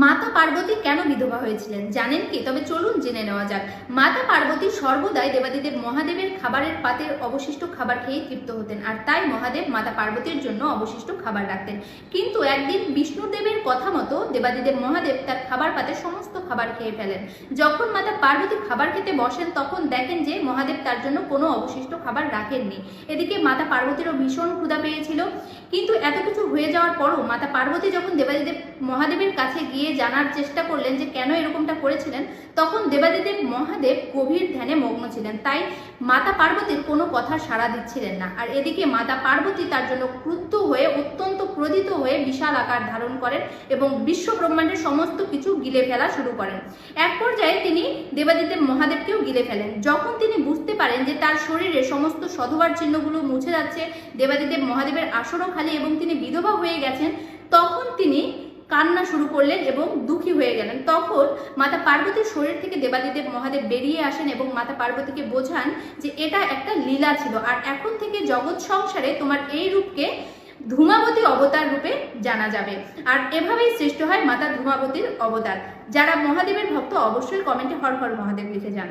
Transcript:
মাতা পার্বতী কেন বিধবা হয়েছিলেন জানেন কি? তবে চলুন জেনে নেওয়া যাক। মাতা পার্বতী সর্বদাই দেবাদিদেব মহাদেবের খাবারের পাতের অবশিষ্ট খাবার খেয়ে তৃপ্ত হতেন, আর তাই মহাদেব মাতা পার্বতীর জন্য অবশিষ্ট খাবার রাখতেন। কিন্তু একদিন বিষ্ণুদেবের কথা মতো দেবাদিদেব মহাদেব তার খাবার পাতে সমস্ত খাবার খেয়ে ফেলেন। যখন মাতা পার্বতী খাবার খেতে বসেন তখন দেখেন যে মহাদেব তার জন্য কোনো অবশিষ্ট খাবার রাখেননি। এদিকে মাতা পার্বতীরও ভীষণ ক্ষুধা পেয়েছিল। কিন্তু এত কিছু হয়ে যাওয়ার পরও মাতা পার্বতী যখন দেবাদিদেব মহাদেবের কাছে গিয়ে জানার চেষ্টা করলেন যে কেন এরকমটা করেছিলেন, তখন দেবাদিদেব মহাদেব গভীর ধ্যানে মগ্ন ছিলেন, তাই মাতা পার্বতীর কোনো কথা সাড়া দিচ্ছিলেন না। আর এদিকে মাতা পার্বতী তার জন্য ক্রুদ্ধ হয়ে অত্যন্ত ক্রোধিত হয়ে বিশাল আকার ধারণ করেন এবং বিশ্ব ব্রহ্মাণ্ডের সমস্ত কিছু গিলে ফেলা শুরু করেন। এক পর্যায়ে তিনি দেবাদিদেব মহাদেবকেও গিলে ফেলেন। যখন তিনি বুঝতে পারেন যে তার শরীরে সমস্ত সধবার চিহ্নগুলো মুছে যাচ্ছে, দেবাদিদেব মহাদেবের আসনও খালি এবং তিনি বিধবা হয়ে গেছেন, তখন তিনি কান্না শুরু করলেন এবং দুঃখী হয়ে গেলেন। তখন মাতা পার্বতীর শরীর থেকে দেবাদিদেব মহাদেব বেরিয়ে আসেন এবং মাতা পার্বতীকে বোঝান যে এটা একটা লীলা ছিল, আর এখন থেকে জগৎ সংসারে তোমার এই রূপকে ধূমাবতী অবতার রূপে জানা যাবে। আর এভাবেই সৃষ্টি হয় মাতা ধূমাবতীর অবতার। যারা মহাদেবের ভক্ত অবশ্যই কমেন্টে হর হর মহাদেব লিখে যান।